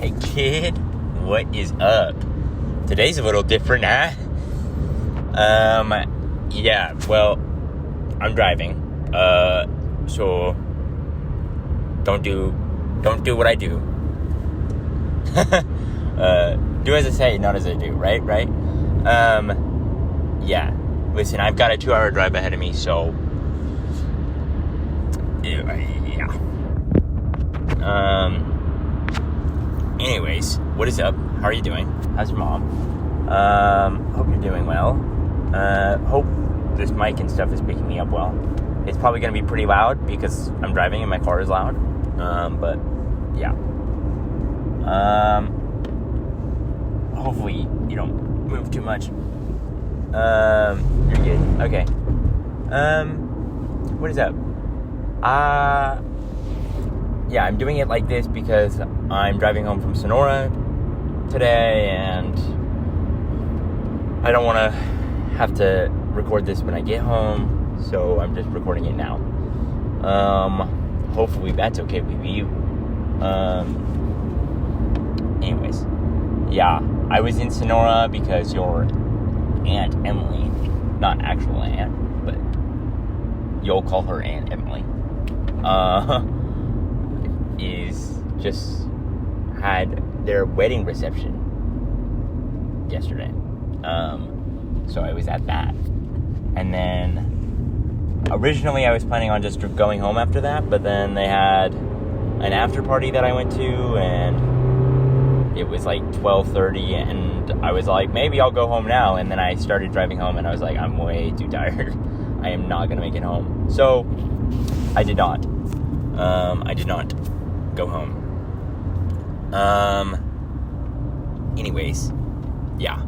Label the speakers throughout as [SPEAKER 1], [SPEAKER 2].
[SPEAKER 1] Hey kid, what is up? Today's a little different, huh? Yeah, well, I'm driving. So don't do what I do. Do as I say, not as I do, right? Yeah. Listen, I've got a 2-hour drive ahead of me, so yeah. Anyways, what is up? How are you doing? How's your mom? Hope you're doing well. Hope this mic and stuff is picking me up well. It's probably going to be pretty loud because I'm driving and my car is loud. But yeah. Hopefully you don't move too much. You're good. Okay. What is up? Yeah, I'm doing it like this because I'm driving home from Sonora today, and I don't want to have to record this when I get home, so I'm just recording it now. Hopefully that's okay with you. Anyways, yeah, I was in Sonora because your Aunt Emily, not actual aunt, but you'll call her Aunt Emily, is just had their wedding reception yesterday. So I was at that. And then originally I was planning on just going home after that, but then they had an after party that I went to, and it was like 12:30, and I was like, maybe I'll go home now. And then I started driving home, and I was like, I'm way too tired. I am not going to make it home. So I did not. Go home. Anyways, yeah,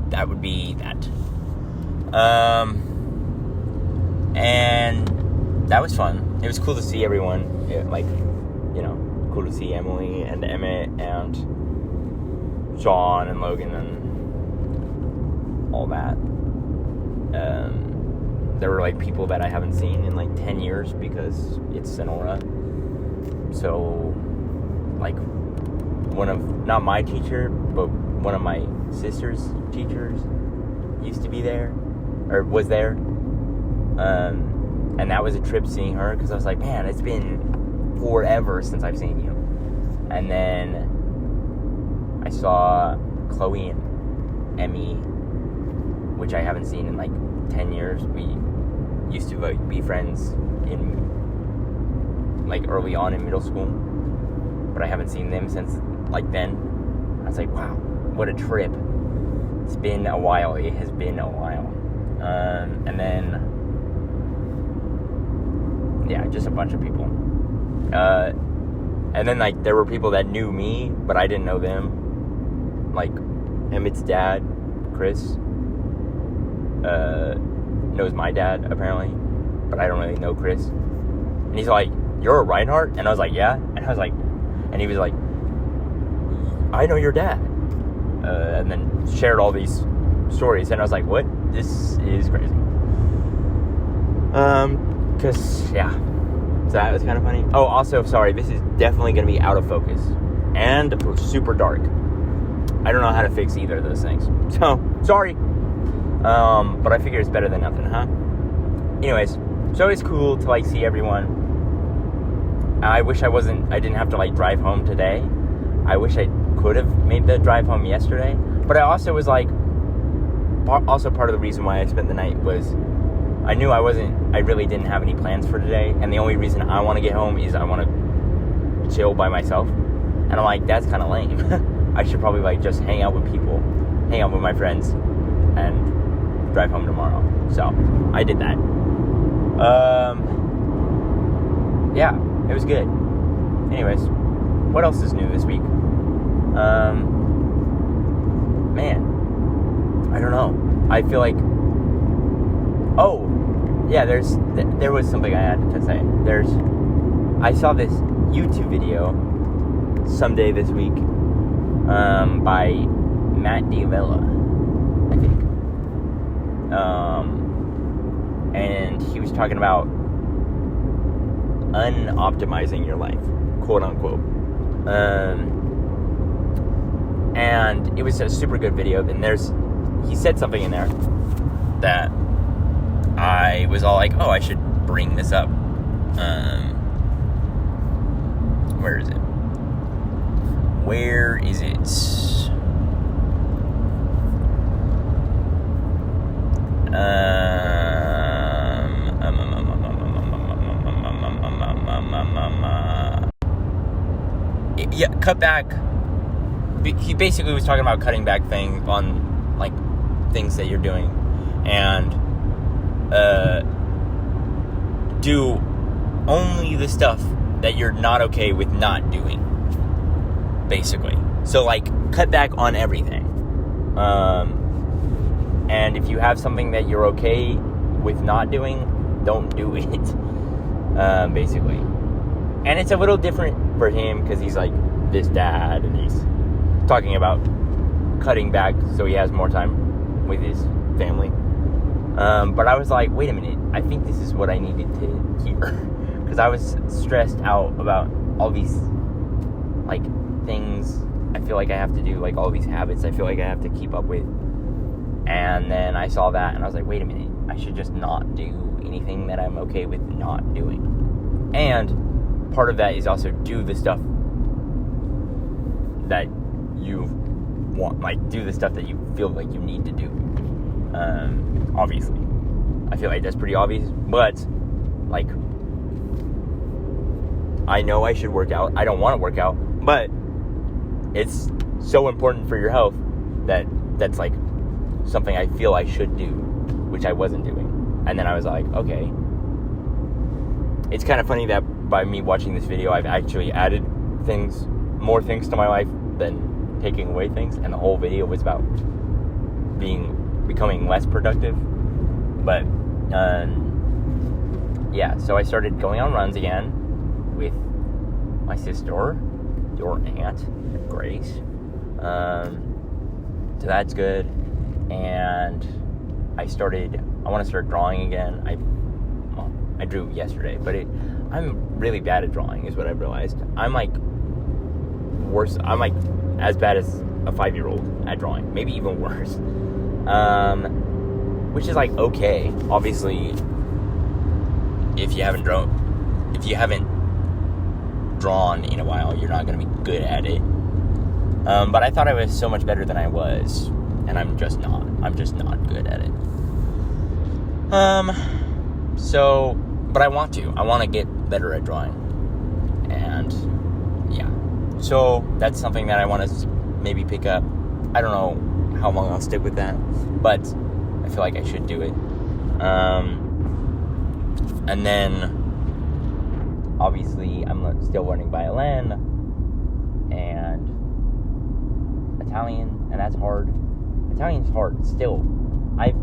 [SPEAKER 1] that would be that. And that was fun. It was cool to see everyone. Cool to see Emily and Emmett and Sean and Logan and all that. There were like people that I haven't seen in like 10 years because it's Sonora. So, like, not my teacher, but one of my sister's teachers used to be there, or was there. And that was a trip seeing her, because I was like, man, it's been forever since I've seen you. And then I saw Chloe and Emmy, which I haven't seen in like 10 years. We used to like be friends in like early on in middle school, but I haven't seen them since like then. I was like, wow, what a trip. It's been a while. It has been a while. And then yeah, just a bunch of people. And then like there were people that knew me, but I didn't know them. Like Emmett's dad, Chris, knows my dad apparently, but I don't really know Chris. And he's like, "You're a Reinhardt?" And I was like, "Yeah." And I was like, and he was like, "I know your dad." And then shared all these stories, and I was like, "What? This is crazy." Cause yeah, so that was kind of funny. Oh, also, sorry, this is definitely gonna be out of focus and super dark. I don't know how to fix either of those things, so sorry. But I figure it's better than nothing, huh? Anyways, so it's cool to like see everyone. I wish I didn't have to like drive home today. I wish I could have made the drive home yesterday. But I also was like, also part of the reason why I spent the night was I knew I really didn't have any plans for today. And the only reason I want to get home is I want to chill by myself. And I'm like, that's kind of lame. I should probably like just hang out with people, hang out with my friends, and drive home tomorrow. So I did that. Yeah, it was good. Anyways, what else is new this week? Man, I don't know. I feel like, oh, yeah, there was something I had to say. I saw this YouTube video someday this week, by Matt D'Avella, I think. And he was talking about unoptimizing your life, quote unquote. And it was a super good video. And he said something in there that I was all like, oh, I should bring this up. Where is it? Where is it? Yeah, cut back. He basically was talking about cutting back things on, like, things that you're doing, and do only the stuff that you're not okay with not doing, basically. So, like, cut back on everything. And if you have something that you're okay with not doing, don't do it, basically. And it's a little different for him because he's like this dad, and he's talking about cutting back so he has more time with his family. But I was like, wait a minute, I think this is what I needed to hear. Because I was stressed out about all these, like, things I feel like I have to do, like, all these habits I feel like I have to keep up with. And then I saw that, and I was like, wait a minute, I should just not do anything that I'm okay with not doing. And part of that is also do the stuff that you want, like, do the stuff that you feel like you need to do. Obviously. I feel like that's pretty obvious, but, like, I know I should work out. I don't want to work out, but it's so important for your health that that's, like, something I feel I should do, which I wasn't doing. And then I was like, okay. It's kind of funny that by me watching this video, I've actually added more things to my life than taking away things. And the whole video was about becoming less productive. But, yeah, so I started going on runs again with my sister, your Aunt Grace. So that's good. And I want to start drawing again. I drew yesterday, but I'm really bad at drawing, is what I've realized. I'm like as bad as a 5-year-old at drawing, maybe even worse. Which is like, okay, obviously, if you haven't drawn in a while, you're not going to be good at it. But I thought I was so much better than I was, and I'm just not good at it. But I want to get better at drawing. And, yeah. So, that's something that I want to maybe pick up. I don't know how long I'll stick with that, but I feel like I should do it. And then, obviously, I'm still learning violin and Italian, and that's hard. Italian's hard still. I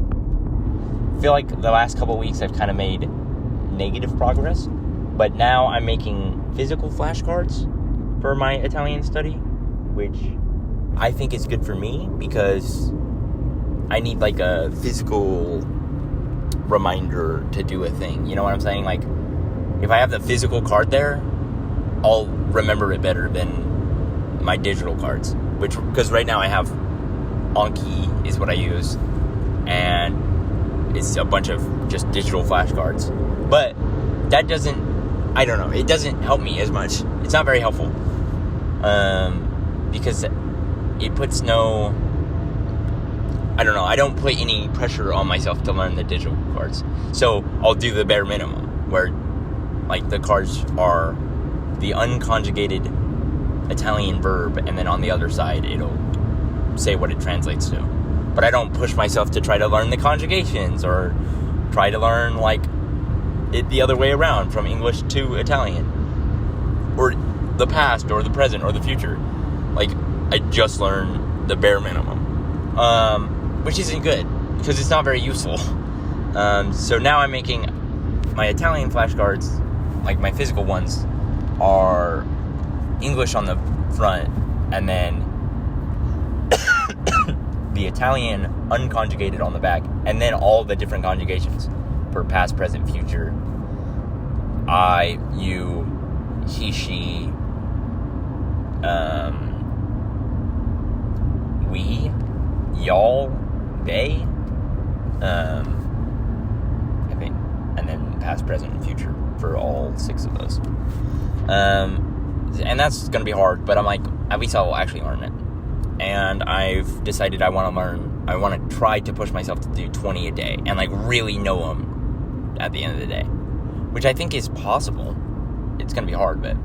[SPEAKER 1] feel like the last couple weeks I've kind of made negative progress, but now I'm making physical flashcards for my Italian study, which I think is good for me because I need like a physical reminder to do a thing. You know what I'm saying? Like, if I have the physical card there, I'll remember it better than my digital cards, because right now I have Anki is what I use, and it's a bunch of just digital flashcards. But that doesn't, I don't know, it doesn't help me as much. It's not very helpful, because it puts I don't put any pressure on myself to learn the digital cards. So I'll do the bare minimum, where like the cards are the unconjugated Italian verb, and then on the other side it'll say what it translates to. But I don't push myself to try to learn the conjugations or try to learn like it the other way around from English to Italian, or the past or the present or the future. Like, I just learn the bare minimum, which isn't good because it's not very useful. So now I'm making my Italian flashcards, like my physical ones, are English on the front, and then the Italian unconjugated on the back, and then all the different conjugations for past, present, future. I, you, he, she, y'all, they, I think, and then past, present, and future for all 6 of those. And that's going to be hard, but I'm like, at least I'll actually learn it. And I've decided I want to try to push myself to do 20 a day and like really know them at the end of the day, which I think is possible. It's going to be hard, but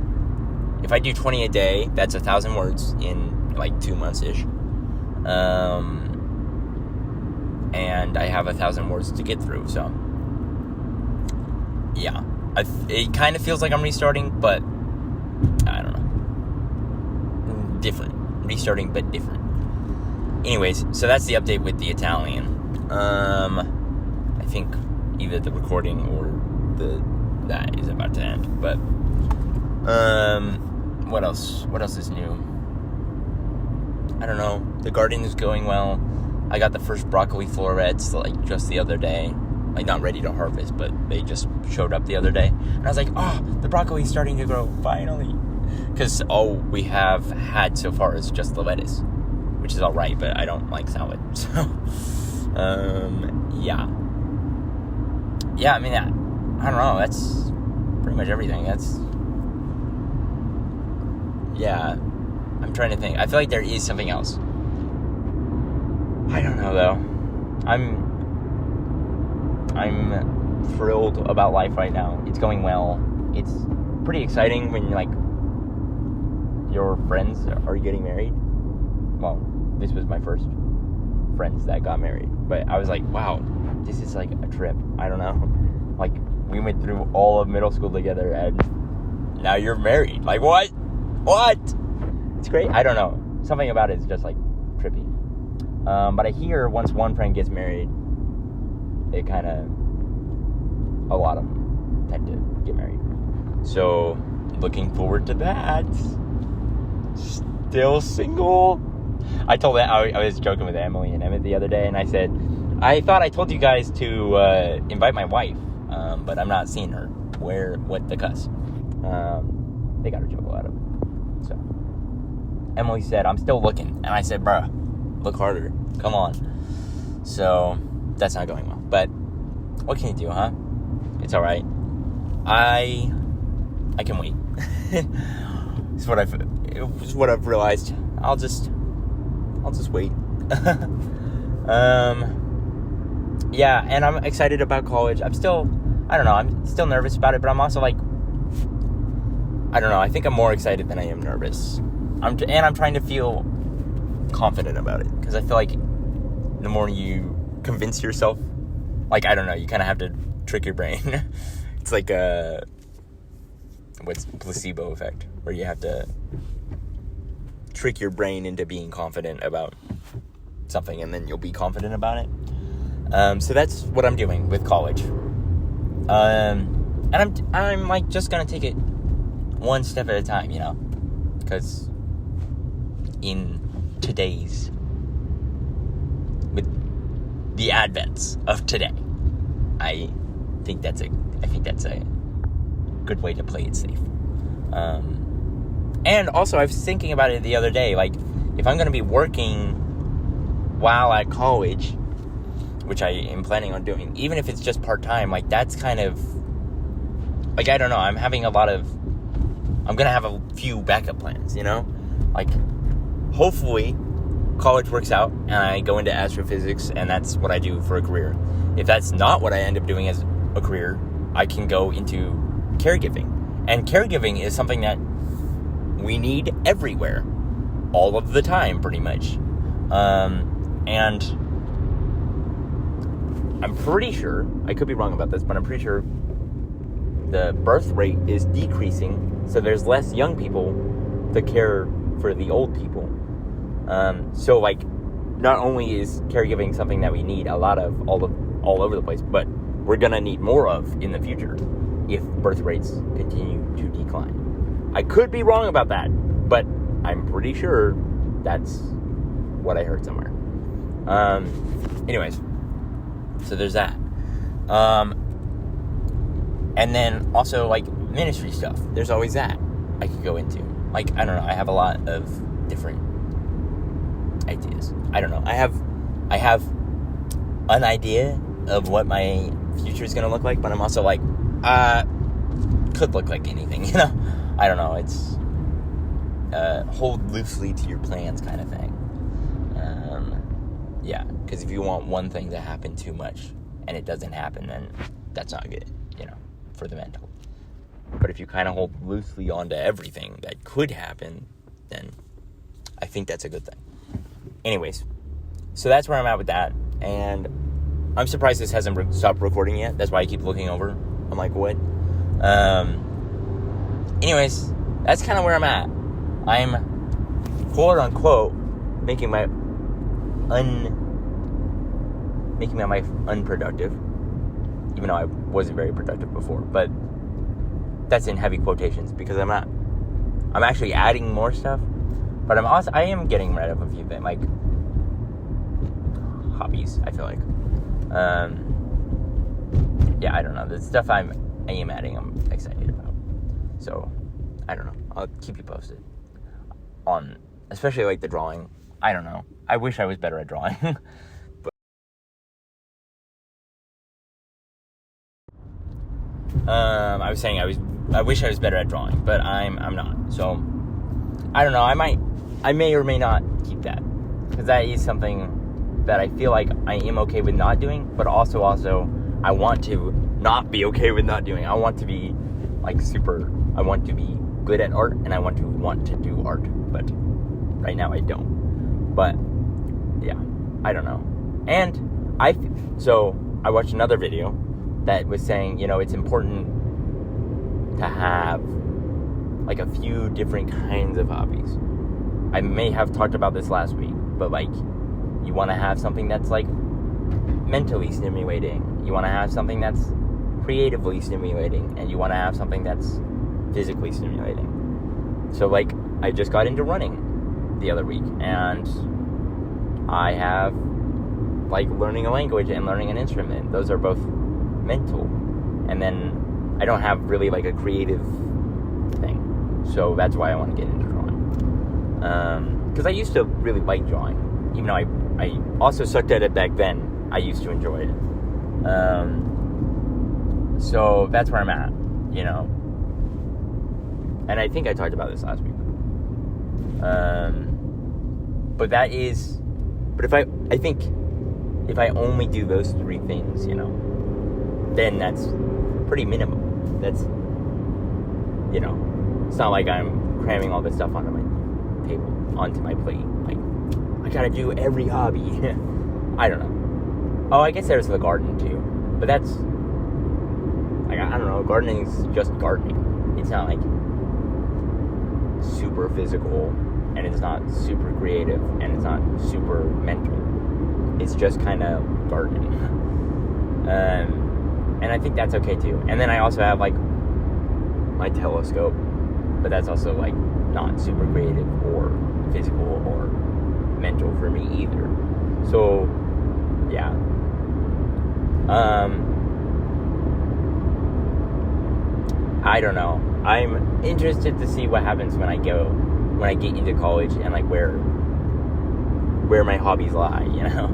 [SPEAKER 1] if I do 20 a day, that's 1,000 words in like 2 months-ish. And I have 1,000 words to get through, so yeah. It kind of feels like I'm restarting, but I don't know. Different. Restarting, but different. Anyways, so that's the update with the Italian. I think either the recording or that is about to end, but what else? What else is new? I don't know. The garden is going well. I got the first broccoli florets like just the other day. Like not ready to harvest, but they just showed up the other day. And I was like, oh, the broccoli is starting to grow, finally. Because all we have had so far is just the lettuce, which is alright, but I don't like salad. So, yeah. Yeah, I mean, I don't know. That's pretty much everything. Yeah. I'm trying to think. I feel like there is something else. I don't know, though. I'm thrilled about life right now. It's going well. It's pretty exciting when like your friends are getting married. Well, this was my first friends that got married, but I was like, wow, this is like a trip. I don't know. Like we went through all of middle school together, and now you're married. Like what? It's great. I don't know. Something about it is just like trippy. But I hear once one friend gets married, it kind of, a lot of them tend to get married. So, looking forward to that. Still single. I told that, I was joking with Emily and Emmett the other day, and I said, I thought I told you guys to invite my wife, but I'm not seeing her. What the cuss? They got a chuckle out of it. So, Emily said, I'm still looking. And I said, bruh, look harder. Come on. So, that's not going well. But, what can you do, huh? It's alright. I can wait. It's what I've realized. I'll just wait. Yeah, and I'm excited about college. I'm still nervous about it, but I'm also like, I don't know, I think I'm more excited than I am nervous. I'm trying to feel confident about it, because I feel like the more you convince yourself, like, I don't know, you kind of have to trick your brain. It's like what's placebo effect, where you have to trick your brain into being confident about something, and then you'll be confident about it. So that's what I'm doing with college. And I'm like just gonna take it one step at a time, you know, because in today's, with the advents of today, I think that's a good way to play it safe. And also I was thinking about it the other day, like if I'm going to be working while at college, which I am planning on doing, even if it's just part-time, like that's kind of, like, I don't know, I'm going to have a few backup plans, you know? Like, hopefully college works out and I go into astrophysics and that's what I do for a career. If that's not what I end up doing as a career, I can go into caregiving. And caregiving is something that we need everywhere, all of the time, pretty much. And I'm pretty sure, I could be wrong about this, but I'm pretty sure the birth rate is decreasing, so there's less young people to care for the old people. So, like, not only is caregiving something that we need a lot of all over the place, but we're gonna need more of in the future if birth rates continue to decline. I could be wrong about that, but I'm pretty sure that's what I heard somewhere. Anyways, so there's that. And then also, like, ministry stuff. There's always that I could go into. Like, I don't know, I have a lot of different ideas. I don't know. I have an idea of what my future is going to look like, but I'm also like, could look like anything, you know? I don't know. It's hold loosely to your plans kind of thing. Yeah, because if you want one thing to happen too much and it doesn't happen, then that's not good, you know, for the mental. But if you kind of hold loosely onto everything that could happen, then I think that's a good thing. Anyways, so that's where I'm at with that. And I'm surprised this hasn't stopped recording yet. That's why I keep looking over. I'm like, what? Anyways, that's kind of where I'm at. I'm, quote unquote, making my life unproductive, even though I wasn't very productive before. But that's in heavy quotations because I'm actually adding more stuff, but I am getting rid of a few things, like hobbies, I feel like. Yeah, I don't know. The stuff I am adding, I'm excited about. So, I don't know. I'll keep you posted on, especially like the drawing. I don't know. I wish I was better at drawing. But I was saying I wish I was better at drawing, but I'm not. So I don't know. I may or may not keep that, because that is something that I feel like I am okay with not doing, but also I want to not be okay with not doing. I want to be like I want to be good at art, and I want to do art, but right now I don't. But yeah, I don't know. And so I watched another video that was saying, you know, it's important to have like a few different kinds of hobbies. I may have talked about this last week, but like, you want to have something that's like mentally stimulating. You want to have something that's creatively stimulating, and you want to have something that's physically stimulating. So like, I just got into running the other week, and I have like learning a language and learning an instrument. Those are both mental, and then I don't have really like a creative thing, so that's why I want to get into drawing, because I used to really like drawing, even though I also sucked at it back then. I used to enjoy it. So that's where I'm at, you know. And I think I talked about this last week. But I think if I only do those three things, you know, then that's pretty minimum. That's, you know, it's not like I'm cramming all this stuff onto my plate. Like, I gotta do every hobby. I don't know. Oh, I guess there's the garden too. But that's, like, I don't know, gardening's just gardening. It's not like super physical, and it's not super creative, and it's not super mental. It's just kind of gardening. And I think that's okay too. And then I also have like my telescope, but that's also like not super creative or physical or mental for me either. So yeah. I don't know. I'm interested to see what happens when I get into college, and like where my hobbies lie, you know.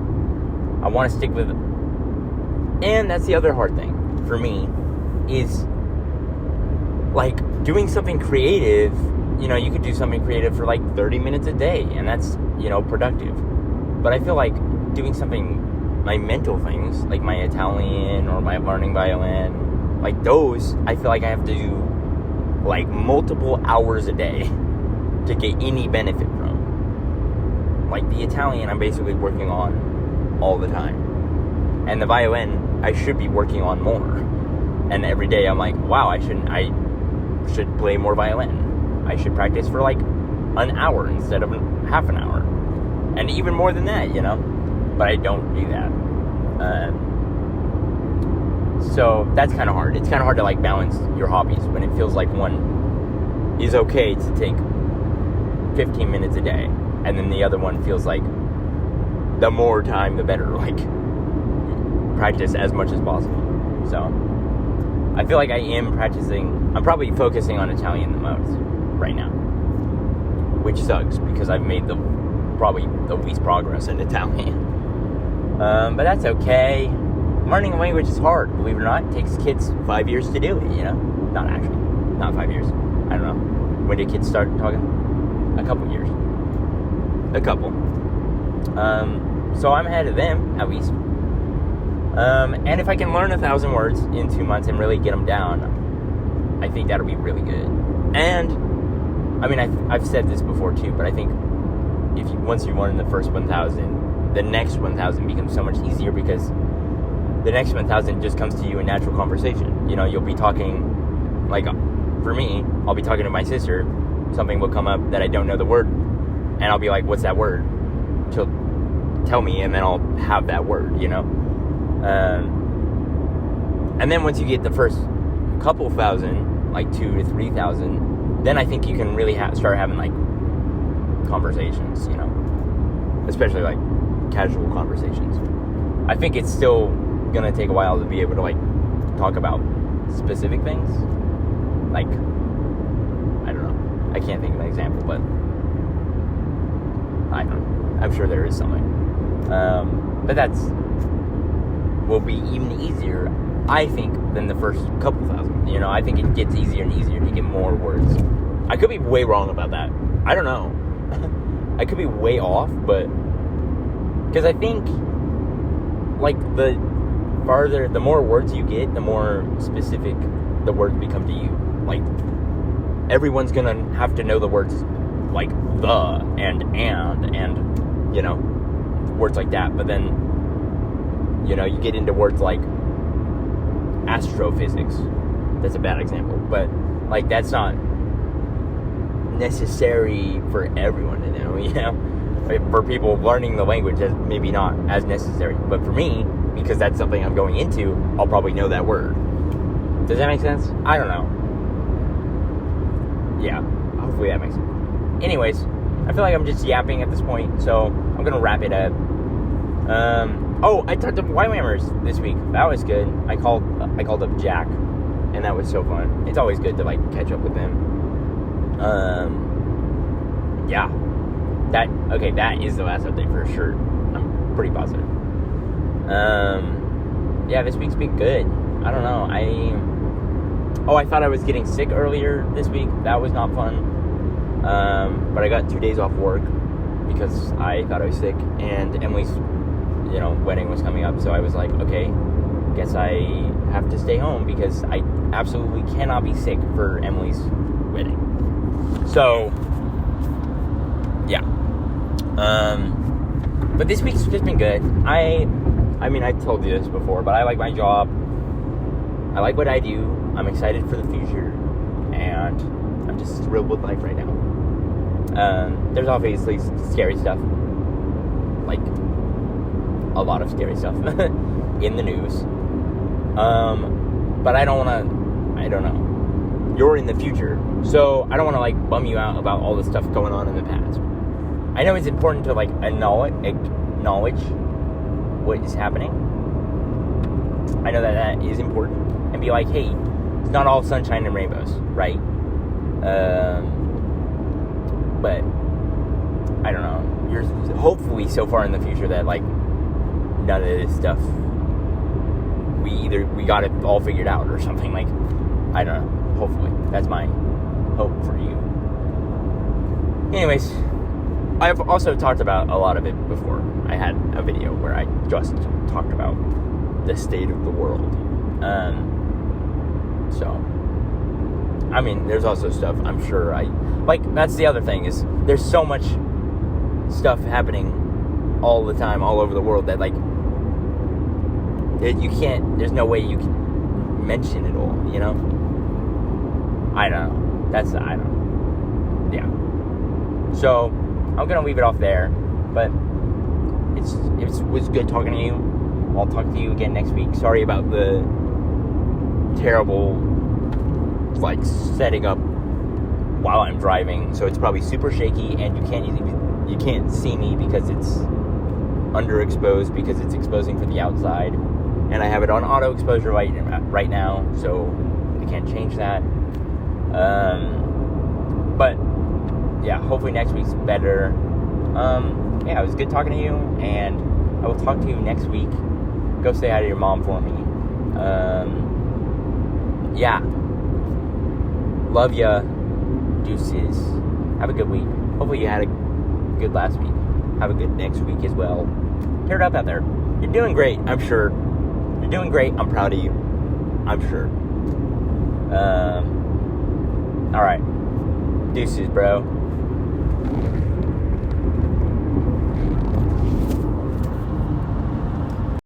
[SPEAKER 1] I want to stick with, and that's the other hard thing for me, is like doing something creative. You know, you could do something creative for like 30 minutes a day, and that's, you know, productive. But I feel like doing my mental things, like my Italian or my learning violin, like those, I feel like I have to do like multiple hours a day to get any benefit from. Like the Italian, I'm basically working on all the time. And the violin, I should be working on more. And every day I'm like, wow, I should play more violin. I should practice for like an hour instead of half an hour. And even more than that, you know? But I don't do that. So that's kind of hard. It's kind of hard to like balance your hobbies when it feels like one is okay to take 15 minutes a day, and then the other one feels like the more time the better, like practice as much as possible. So I feel like I'm probably focusing on Italian the most right now, which sucks because I've made the probably the least progress in Italian. But that's okay. Learning a language is hard, believe it or not. It takes kids 5 years to do it, you know? Not actually. Not 5 years. I don't know. When did kids start talking? A couple years. A couple. So I'm ahead of them, at least. And if I can learn 1,000 words in 2 months and really get them down, I think that'll be really good. And, I mean, I've said this before too, but I think once you learn the first 1,000, the next 1,000 becomes so much easier because the next 1,000 just comes to you in natural conversation. You know, you'll be talking, like, for me, I'll be talking to my sister, something will come up that I don't know the word, and I'll be like, what's that word? She'll tell me, and then I'll have that word, you know? And then once you get the first couple thousand, like 2,000 to 3,000, then I think you can really start having, like, conversations, you know? Especially, like, casual conversations. I think it's still gonna take a while to be able to, like, talk about specific things. Like, I don't know. I can't think of an example, but I don't know. I'm sure there is something. But will be even easier, I think, than the first couple thousand. You know, I think it gets easier and easier to get more words. I could be way wrong about that. I don't know. I could be way off, but because I think, like, the more words you get, the more specific the words become to you. Like, everyone's gonna have to know the words like the and, you know, words like that. But then, you know, you get into words like astrophysics. That's a bad example, but, like, that's not necessary for everyone to know, you know? For people learning the language, that's maybe not as necessary. But for me, because that's something I'm going into, I'll probably know that word. Does that make sense? I don't know. Yeah, hopefully that makes sense. Anyways, I feel like I'm just yapping at this point, so I'm going to wrap it up. I talked to Wywammers this week. That was good. I called up Jack, and that was so fun. It's always good to, like, catch up with them. Yeah. That is the last update for sure. I'm pretty positive. Yeah, this week's been good. I don't know. I thought I was getting sick earlier this week. That was not fun. But I got 2 days off work because I thought I was sick, and Emily's, you know, wedding was coming up, so I was like, okay, guess I have to stay home because I absolutely cannot be sick for Emily's wedding. So, yeah. But this week's just been good. I mean, I told you this before, but I like my job. I like what I do. I'm excited for the future, and I'm just thrilled with life right now. There's obviously scary stuff, like a lot of scary stuff in the news. But I don't know. You're in the future, so I don't want to, like, bum you out about all the stuff going on in the past. I know it's important to, like, acknowledge what is happening. I know that is important, and be like, hey, it's not all sunshine and rainbows, right? But I don't know. You're hopefully so far in the future that, like, none of this stuff, we got it all figured out or something. Like, I don't know. Hopefully, that's my hope for you. Anyways, I've also talked about a lot of it before. I had a video where I just talked about the state of the world. So, I mean, there's also stuff I'm sure that's the other thing, is there's so much stuff happening all the time, all over the world, that, like, there's no way you can mention it all, you know? I don't know. Yeah. So, I'm gonna leave it off there, but it was good talking to you. I'll talk to you again next week. Sorry about the terrible, like, setting up while I'm driving, so it's probably super shaky, and you can't see me because it's underexposed, because it's exposing for the outside, and I have it on auto exposure right now, so I can't change that. But yeah, hopefully next week's better. Yeah, it was good talking to you, and I will talk to you next week. Go say hi to your mom for me. Yeah. Love ya. Deuces. Have a good week. Hopefully you had a good last week. Have a good next week as well. Tear it up out there. You're doing great, I'm sure. You're doing great. I'm proud of you. I'm sure. Alright. Deuces, bro.